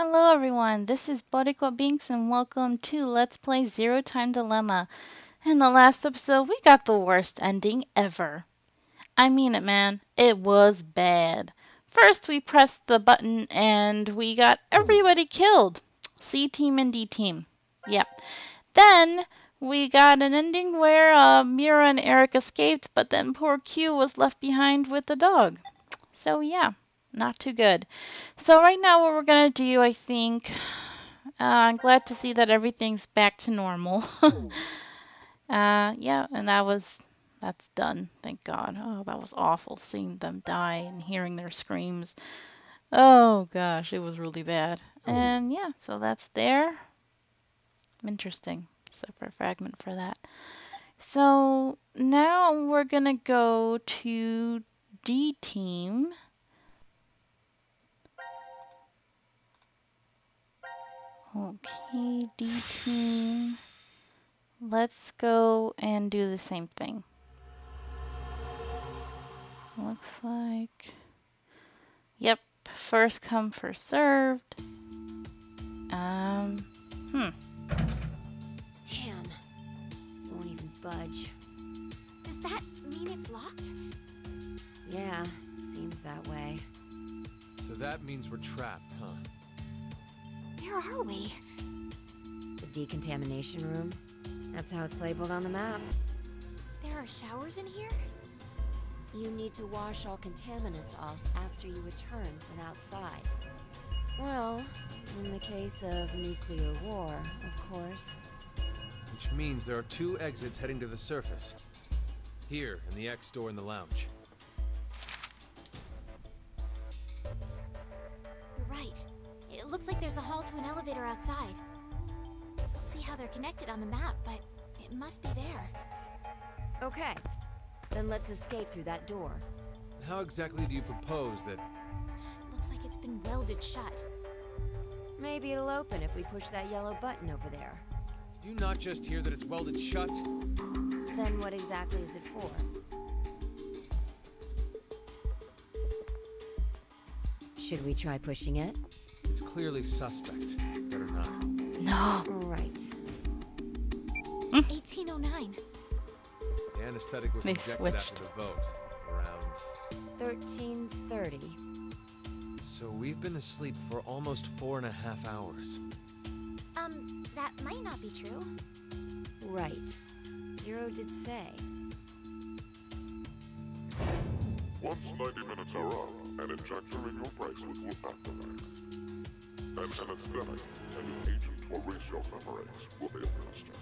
Hello everyone, this is Boricua Binks and welcome to Let's Play Zero Time Dilemma. In the last episode, we got the worst ending ever. I mean it, man. It was bad. First, we pressed the button and we got everybody killed. C team and D team. Yep. Then, we got an ending where Mira and Eric escaped, but then poor Q was left behind with the dog. So yeah, not too good. So right now what we're going to do, I think, I'm glad to see that everything's back to normal. Yeah, and that's done, thank God. Oh, that was awful, seeing them die and hearing their screams. Oh gosh, it was really bad. And yeah, so that's there. Interesting. Separate fragment for that. So now we're gonna go to D team. Okay, D team. Let's go and do the same thing. Looks like... Yep, first come, first served. Damn. Won't even budge. Does that mean it's locked? Yeah, seems that way. So that means we're trapped, huh? Where are we? The decontamination room? That's how it's labeled on the map. There are showers in here? You need to wash all contaminants off after you return from outside. Well, in the case of nuclear war, of course. Which means there are two exits heading to the surface. Here, in the X door in the lounge. You're right. It looks like there's a hall to an elevator outside. Don't see how they're connected on the map, but it must be there. Okay, then let's escape through that door. How exactly do you propose that... Looks like it's been welded shut. Maybe it'll open if we push that yellow button over there. Do you not just hear that it's welded shut? Then what exactly is it for? Should we try pushing it? It's clearly suspect. Better not. No. Right. 1809. The anesthetic was They injected switched. after the vote. Around... 1330. So we've been asleep for almost 4.5 hours. That might not be true. Right. Zero did say. Once 90 minutes are up, an injector in your bracelet will activate. An anesthetic and an agent to erase your memories will be administered.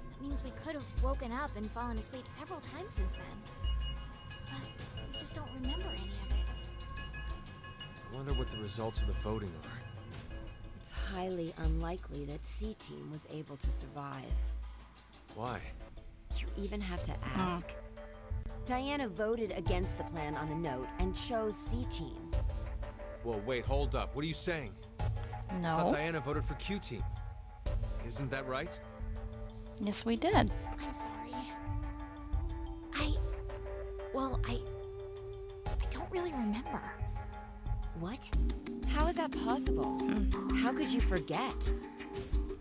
That means we could have woken up and fallen asleep several times since then. But we just don't remember any of it. I wonder what the results of the voting are. It's highly unlikely that C-Team was able to survive. Why? You even have to ask. Diana voted against the plan on the note and chose C-Team. Whoa, wait, hold up. What are you saying? I thought No. Diana voted for Q-Team. Isn't that right? Yes, we did. I'm sorry. I don't really remember. What? How is that possible? How could you forget?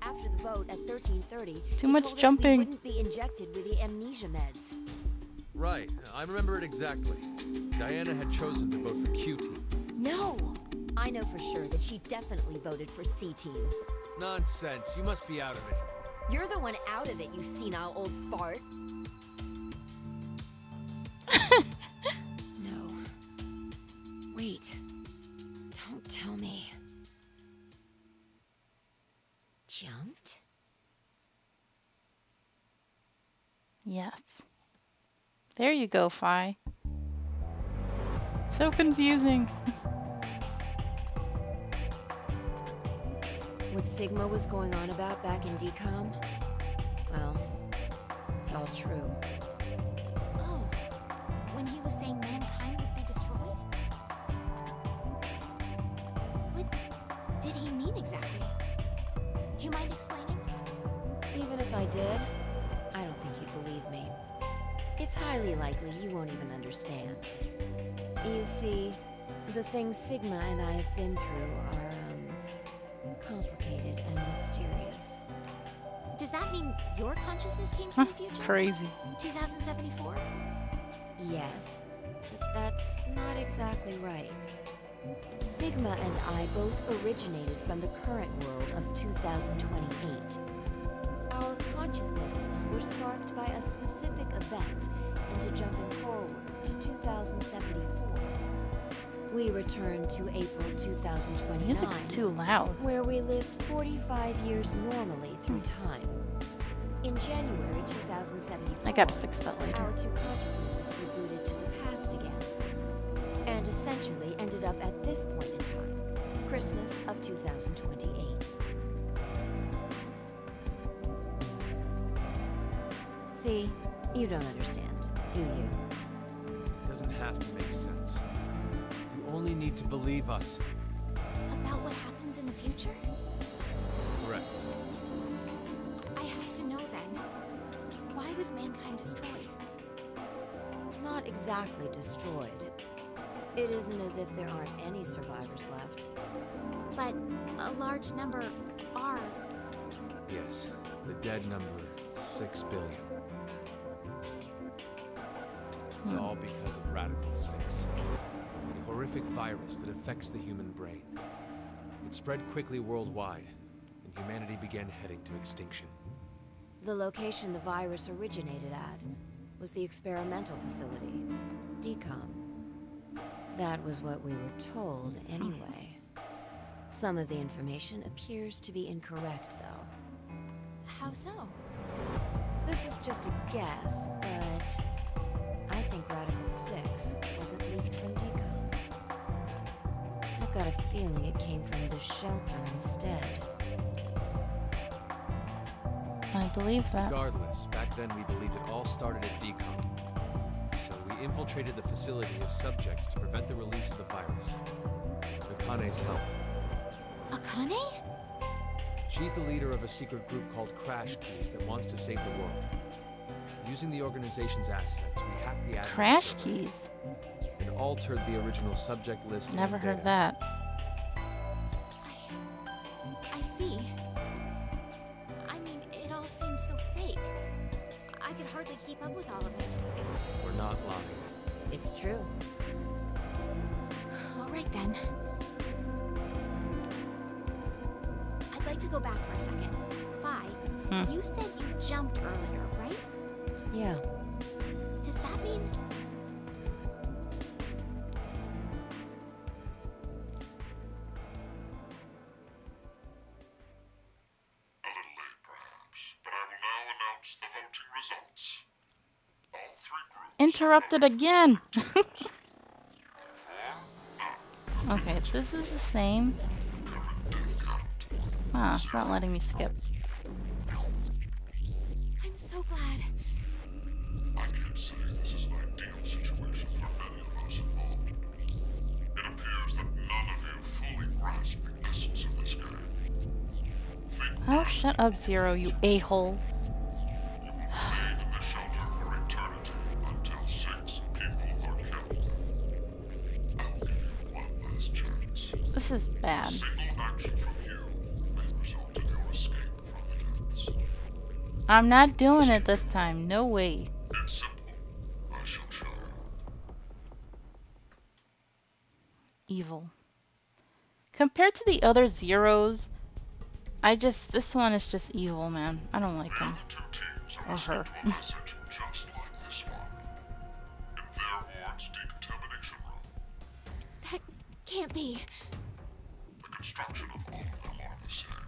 After the vote at 1330, Too they much told us jumping. we wouldn't be injected with the amnesia meds. Right. I remember it exactly. Diana had chosen to vote for Q-Team. No! I know for sure that she definitely voted for C-Team. Nonsense. You must be out of it. You're the one out of it, you senile old fart. No. Wait. Don't tell me. Jumped? Yes. There you go, Phi. So confusing. What Sigma was going on about back in DCOM? Well, it's all true. Oh, when he was saying mankind would be destroyed? What did he mean exactly? Do you mind explaining? Even if I did, I don't think you'd believe me. It's highly likely you won't even understand. You see, The things Sigma and I have been through are, complicated and mysterious. Does that mean your consciousness came from the future? Crazy. 2074? Yes, but that's not exactly right. Sigma and I both originated from the current world of 2028. Our consciousnesses were sparked by a specific event into jumping forward to 2074. We returned to April 2029, Music's too loud. where we lived 45 years normally through time. In January 2074, I gotta fix that later. our two consciousnesses rebooted to the past again, and essentially ended up at this point in time, Christmas of 2028. See, you don't understand, do you? Doesn't have to make sense. You only need to believe us. About what happens in the future? Correct. I have to know then. Why was mankind destroyed? It's not exactly destroyed. It isn't as if there aren't any survivors left. But a large number are. Yes, the dead number 6 billion. It's all because of Radical 6, a horrific virus that affects the human brain. It spread quickly worldwide, and humanity began heading to extinction. The location the virus originated at was the experimental facility, DECOM. That was what we were told, anyway. Some of the information appears to be incorrect, though. How so? This is just a guess, but I think Radical 6 wasn't leaked from DECOM. I've got a feeling it came from the shelter instead. I believe that. Regardless, back then we believed it all started at DECOM. So we infiltrated the facility as subjects to prevent the release of the virus. With Akane's help. Akane? She's the leader of a secret group called Crash Keys that wants to save the world. Using the organization's assets, we hacked the admin Crash server keys. and altered the original subject list. Never and heard data. that. I see. I mean, it all seems so fake. I could hardly keep up with all of it. We're not lying. It's true. All right then. I'd like to go back for a second. Fi, you said you jumped earlier, right? Yeah. Does that mean... A little late, perhaps, but I will now announce the voting results. All three groups Interrupted again. therefore, Okay, this is the same. current death count. Ah, it's not letting me skip. I'm so glad. I can't say this is an ideal situation for many of us involved. It appears that none of you fully grasp the essence of this game. Think Oh, shut up, Zero, you a-hole. you will remain in the shelter for eternity until 6 people are killed. I will give you one last chance. This is A bad. single action from you may result in your escape from the depths. I'm not doing it this time. No way. It's simple. I shall show you. Evil. Compared to the other Zeros, this one is just evil, man. I don't like The him. other two teams are Or listening her. to a message just like this one. In their ward's decontamination room. That can't be. The construction of all of them are the same.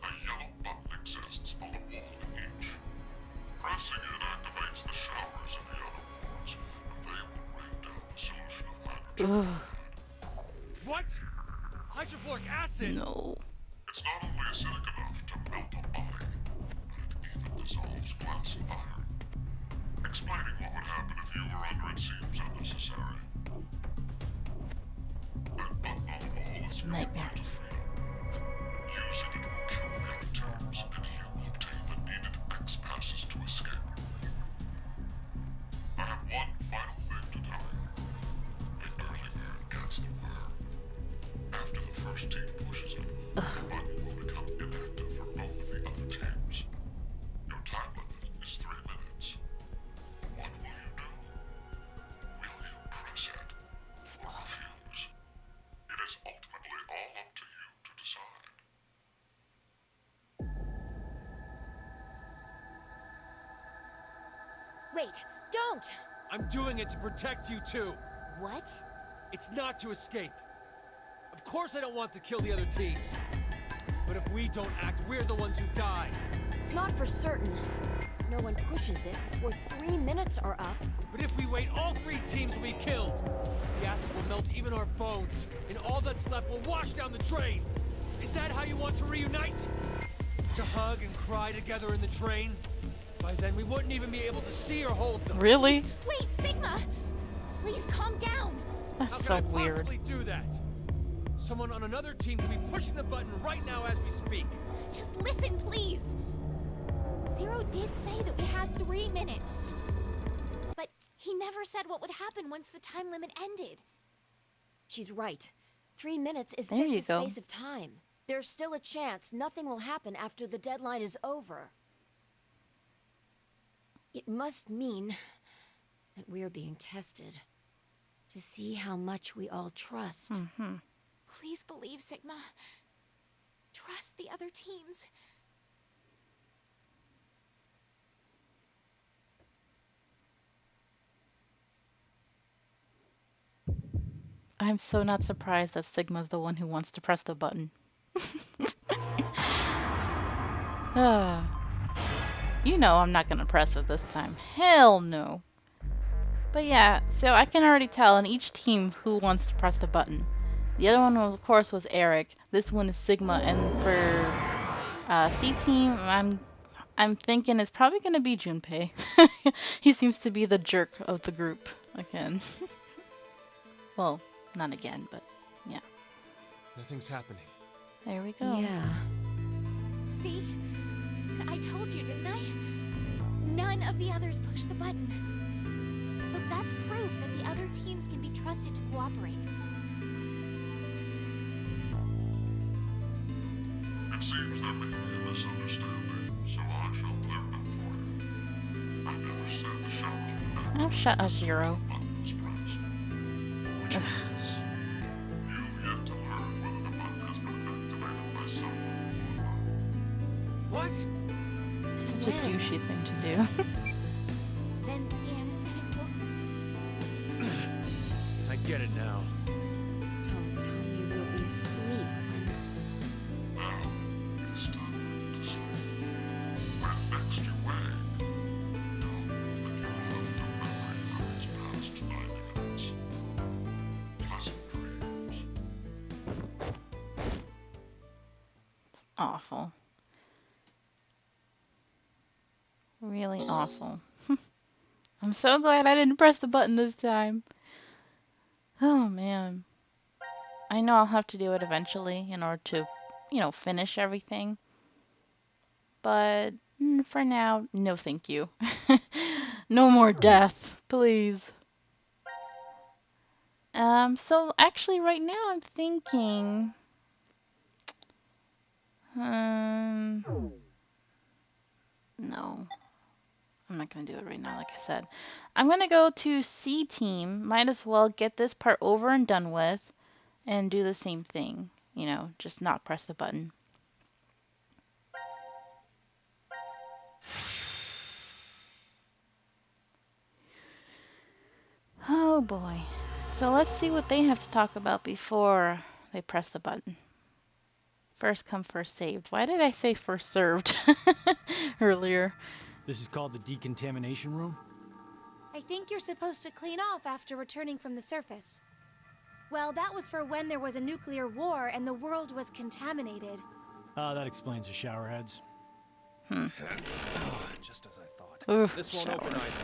A yellow button exists on the wall in each. Pressing it activates the showers in the other wards, and they will rain down the solution of hydrogen. Ugh, What? Hydrofluoric acid? no. It's not only acidic enough to melt a body, but it even dissolves glass and iron. Explaining what would happen if you were under it seems unnecessary. That button on the wall is your Nightmare. right to freedom. Using it will kill the other teams, and you will obtain the needed X passes to escape. I have one final thing to tell you. The early bird gets first team pushes it, the button will become inactive for both of the other teams. Your time limit is 3 minutes. What will you do? Will you press it or refuse? It is ultimately all up to you to decide. Wait, don't! I'm doing it to protect you too. What? It's not to escape. Of course I don't want to kill the other teams. But if we don't act, we're the ones who die. It's not for certain. No one pushes it before 3 minutes are up. But if we wait, all 3 teams will be killed. The acid will melt even our bones, and all that's left will wash down the train. Is that how you want to reunite? To hug and cry together in the train? By then, we wouldn't even be able to see or hold them. Really? Wait, Sigma! Please calm down. How That's can so I weird. possibly do that? Someone on another team could be pushing the button right now as we speak. Just listen, please. Zero did say that we had 3 minutes. But he never said what would happen once the time limit ended. She's right. 3 minutes is There just you a go. space of time. There's still a chance nothing will happen after the deadline is over. It must mean that we're being tested to see how much we all trust. Please believe, Sigma. Trust the other teams. I'm so not surprised that Sigma's the one who wants to press the button. Ah. You know I'm not gonna press it this time. Hell no. But yeah, so I can already tell in each team who wants to press the button. The other one, of course, was Eric. This one is Sigma, and for C team, I'm thinking it's probably gonna be Junpei. He seems to be the jerk of the group again. Well, not again, but yeah. Nothing's happening. There we go. Yeah. See? I told you, didn't I? None of the others pushed the button. So that's proof that the other teams can be trusted to cooperate. It seems there may be a misunderstanding, so I shall clear it up for you. I never said the showers were active. Oh, shut up, Zero. The button was pressed. Which means you've yet to learn whether the button has been activated by someone or not. What? Such a douchey thing to do. Then the anesthetic will... I get it now. Don't tell me we'll be asleep when... Now, it is time for you to sleep. When next you wake, know that you have no memory of these past 9 minutes. Pleasant dreams. Awful. Really awful. I'm so glad I didn't press the button this time. Oh man. I know I'll have to do it eventually in order to, finish everything. But for now, no thank you. No more death, please. So actually right now I'm thinking no. I'm not going to do it right now, like I said. I'm going to go to C team. Might as well get this part over and done with and do the same thing. Just not press the button. Oh boy. So let's see what they have to talk about before they press the button. First come, first saved. Why did I say first served earlier? This is called the decontamination room? I think you're supposed to clean off after returning from the surface. Well, that was for when there was a nuclear war and the world was contaminated. Ah, that explains the showerheads. Just as I thought. Oof, This won't shower. open either.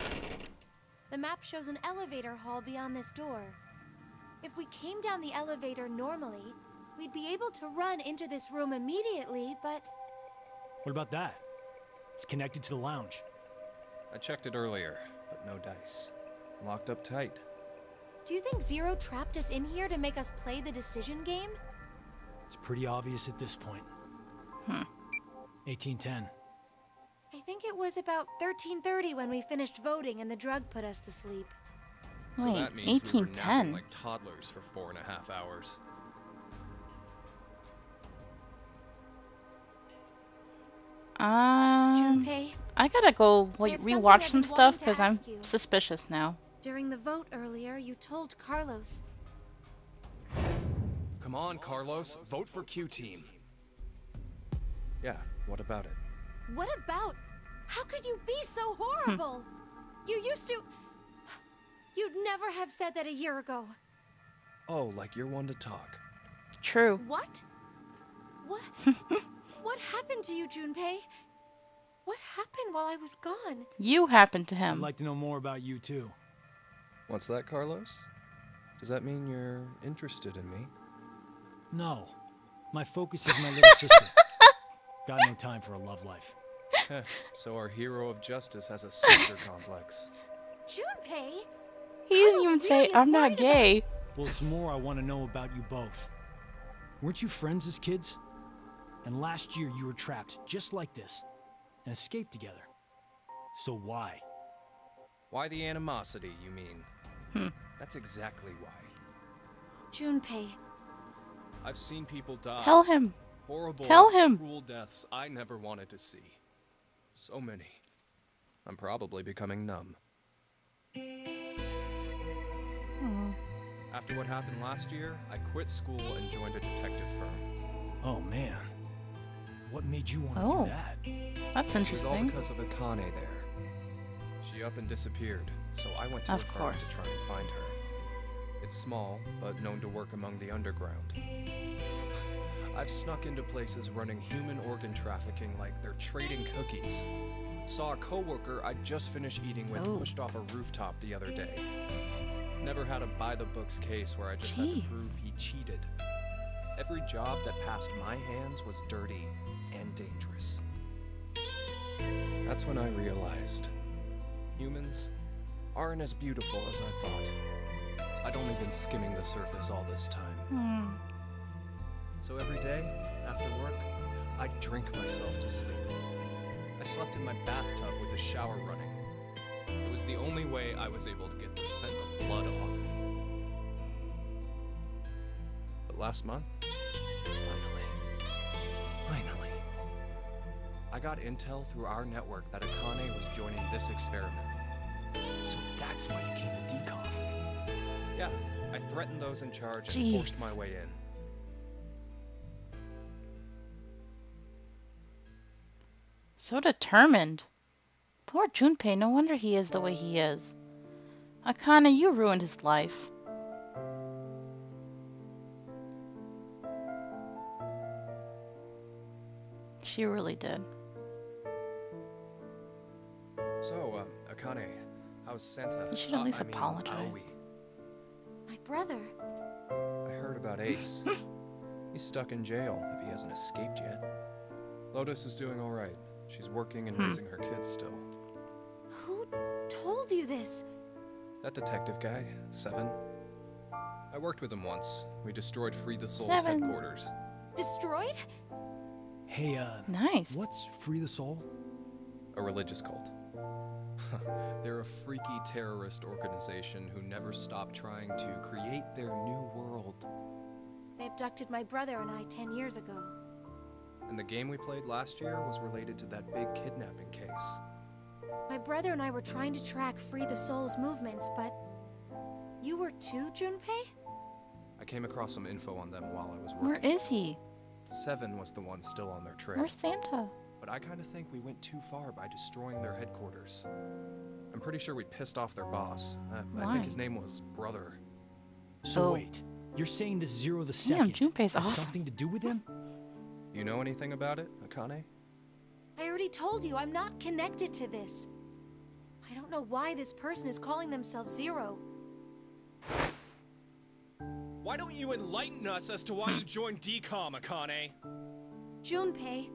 The map shows an elevator hall beyond this door. If we came down the elevator normally, we'd be able to run into this room immediately, but What about that? It's connected to the lounge. I checked it earlier, but no dice. Locked up tight. do you think Zero trapped us in here to make us play the decision game? It's pretty obvious at this point. 1810. I think it was about 13:30 when we finished voting and the drug put us to sleep. So Wait, that means we were napping 1810. like toddlers for 4.5 hours. Junpei, I gotta go I have something rewatch I've some been stuff wanting to because I'm ask you. suspicious now. during the vote earlier, you told Carlos. Come on, Carlos. Vote for Q Team. Yeah, what about it? What about? How could you be so horrible? You used to. You'd never have said that a year ago. Oh, like you're one to talk. True. What? What? What happened to you, Junpei? What happened while I was gone? You happened to I'd him. like to know more about you, too. What's that, Carlos? Does that mean you're interested in me? No. My focus is my little sister. Got no time for a love life. Heh, so our hero of justice has a sister complex. Junpei? He didn't Carlos even really say, is I'm not worried about gay. Well, it's more I want to know about you both. Weren't you friends as kids? And last year you were trapped just like this and escaped together. So why? Why the animosity, you mean? That's exactly why. Junpei. I've seen people die. Tell him. Horrible, Tell him. cruel deaths I never wanted to see. So many. I'm probably becoming numb. After what happened last year, I quit school and joined a detective firm. Oh, man. What made you want to Oh. do that? That's It was all interesting. because of Akane there. She up and disappeared, so I went to Of her firm course. to try and find her. It's small, but known to work among the underground. I've snuck into places running human organ trafficking like they're trading cookies. Saw a coworker I'd just finished eating with Oh. pushed off a rooftop the other day. Never had a by-the-books case where I just had to Jeez. prove he cheated. Every job that passed my hands was dirty and dangerous. That's when I realized humans aren't as beautiful as I thought. I'd only been skimming the surface all this time. So every day, after work, I'd drink myself to sleep. I slept in my bathtub with the shower running. It was the only way I was able to get the scent of blood off me. But last month, finally, I got intel through our network that Akane was joining this experiment. So that's why you came to DCOM. Yeah, I threatened those in charge and Jeez. forced my way in. So determined. Poor Junpei, no wonder he is the way he is. Akane, you ruined his life. She really did. So, Akane, how's Santa? You should at least I mean, apologize. Aoi. My brother. I heard about Ace. He's stuck in jail if he hasn't escaped yet. Lotus is doing all right. She's working and raising her kids still. Who told you this? That detective guy, Seven. I worked with him once. We destroyed Free the Soul's Seven. headquarters. Destroyed? Hey, Nice. what's Free the Soul? A religious cult. They're a freaky terrorist organization who never stop trying to create their new world. They abducted my brother and I 10 years ago. And the game we played last year was related to that big kidnapping case. My brother and I were trying to track Free the Soul's movements, but... You were too, Junpei? I came across some info on them while I was working. Where is he? Seven was the one still on their trail. Where's Santa? But I kind of think we went too far by destroying their headquarters. I'm pretty sure we pissed off their boss. I Why? think his name was Brother. So Oh. wait, you're saying this Zero the Damn, Second Junpei's has awesome. something to do with them? You know anything about it, Akane? I already told you I'm not connected to this. I don't know why this person is calling themselves Zero. Why don't you enlighten us as to why you joined DCOM, Akane? Junpei,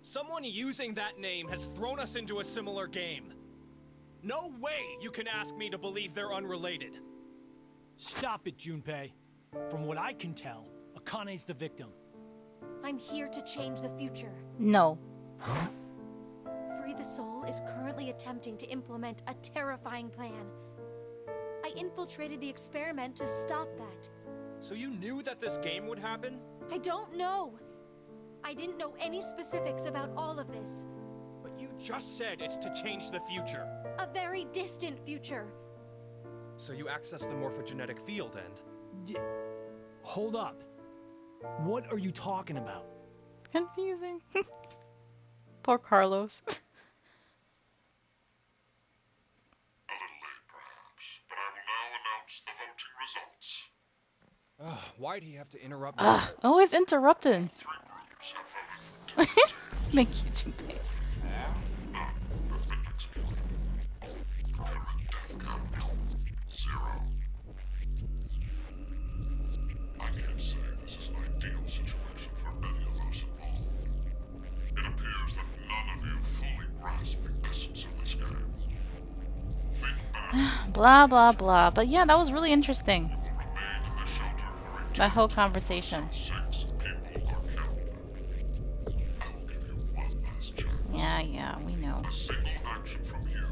Someone using that name has thrown us into a similar game. No way you can ask me to believe they're unrelated. Stop it, Junpei. From what I can tell, Akane's the victim. I'm here to change the future. No. Free the Soul is currently attempting to implement a terrifying plan. I infiltrated the experiment to stop that. So you knew that this game would happen? I don't know. I didn't know any specifics about all of this. But you just said it's to change the future. A very distant future. So you access the morphogenetic field and... Hold up. What are you talking about? Confusing. Poor Carlos. A little late, perhaps, but I will now announce the voting results. Why'd he have to interrupt me? Always interrupting. 3 groups have voted for Thank you, Junpei. none have been executed. Current death count, 0. I can't say this is an ideal situation for any of us involved. It appears that none of you fully grasp the essence of this game. Think back. Blah, blah, blah. But yeah, that was really interesting. Remain in the shelter for That whole conversation. 6 people are killed. I will give you one last chance. Yeah, we know. A single action from you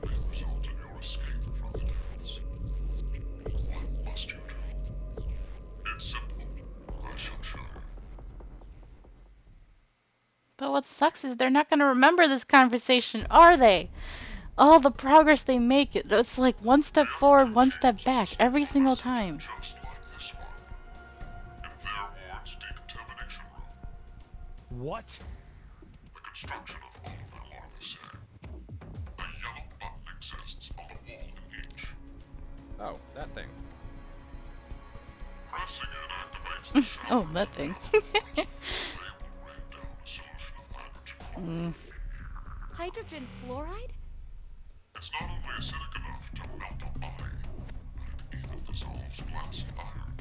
may result in your escape from the deaths. What must you do? It's simple. I shall show you. But what sucks is they're not going to remember this conversation, are they? All the progress they make, it's like one step forward, one step back, every single time. Just like this one. In their ward's decontamination room. What? The construction of all of them are the same. A yellow button exists on the wall in each. Oh, that thing. Pressing it activates the showers. Oh, that thing. They will rain down a solution of hydrogen. Hydrogen fluoride? It's not only acidic enough to melt a body, but it even dissolves glass and iron.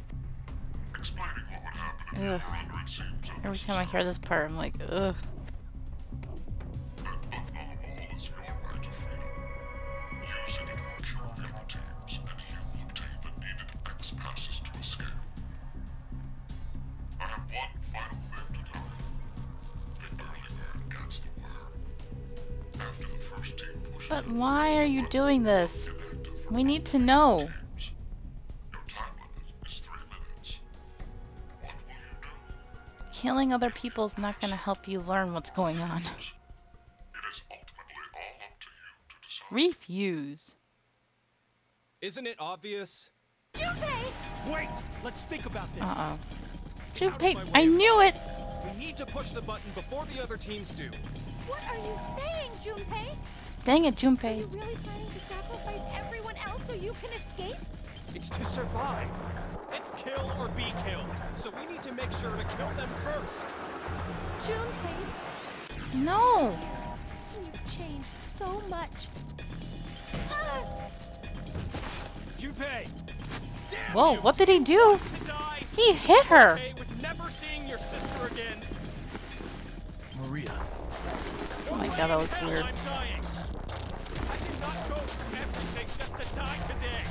Explaining what would happen if you were Ugh. under it seems Every time I hear this part, I'm like, ugh. That button on the wall is your right to freedom. Using it will kill the other teams, and you will obtain the needed X passes to escape. I have one final thing to tell you. The early bird gets the worm. After the first team pushes But it, why are you doing this? inactive for We need both to know. teams. Your time limit is 3 minutes. What will you do? Killing other people is not going to help you learn what's going on. It is ultimately all up to you to decide. Refuse. Isn't it obvious? Junpei! Wait! Let's think about this. Uh-oh. Junpei, I knew it! We need to push the button before the other teams do. What are you saying, Junpei? Dang it, Are you Junpei. really planning to sacrifice everyone else so you can escape? It's to survive. It's kill or be killed. So we need to make sure to kill them first. Junpei, No! you've changed so much. Ah! Junpei! Damn Whoa, you! what did he do? To die? He hit her! Okay with never seeing your sister again. Maria. Oh my god, that looks Hell, weird. I'm dying. I did not go through everything just to die today.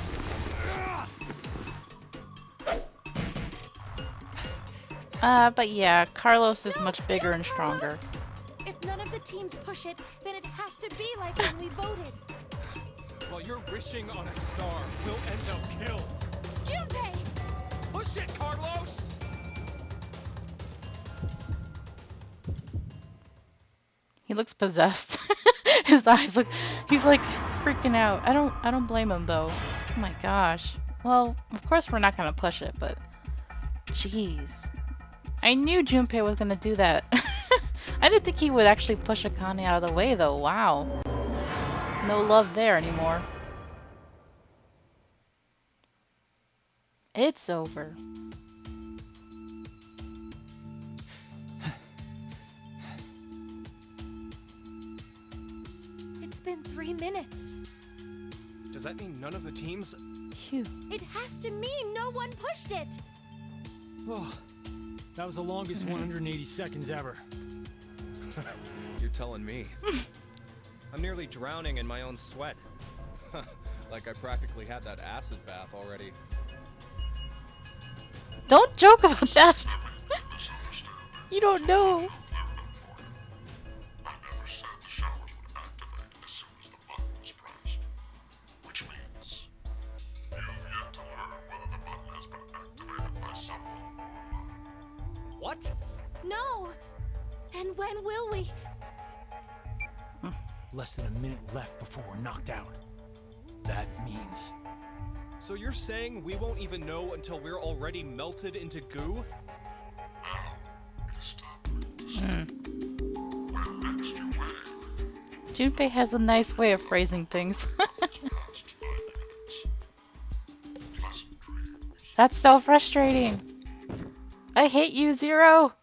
But yeah, Carlos is much bigger and stronger. If none of the teams push it, then it has to be like when we voted. While you're wishing on a star, we'll end up killed. Junpei! Push it, Carlos! He looks possessed. His eyes look, he's like freaking out. I don't blame him though. Oh my gosh. Well, of course we're not gonna push it, but jeez. I knew Junpei was gonna do that. I didn't think he would actually push Akane out of the way though. Wow. No love there anymore. It's over. It's been 3 minutes. Does that mean none of the teams? Phew. It has to mean no one pushed it. Oh, that was the longest 180 seconds ever. You're telling me. I'm nearly drowning in my own sweat. Like I practically had that acid bath already. Don't joke about that. You don't know. Clear it up for you. I never said the showers would activate as soon as the button was pressed. Which means you've yet to learn whether the button has been activated by someone or not. What? No! Then when will we? Less than a minute left before we're knocked out. That means... So you're saying we won't even know until we're already melted into goo? Now, it is time to decide. When next you wake, Junpei has a nice way of phrasing things. past 9 minutes. Pleasant dreams. That's so frustrating. I hate you, Zero.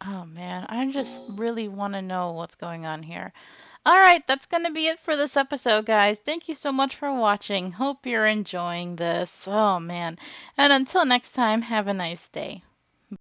Oh man, I just really want to know what's going on here. Alright, that's going to be it for this episode, guys. Thank you so much for watching. Hope you're enjoying this. Oh man. And until next time, have a nice day.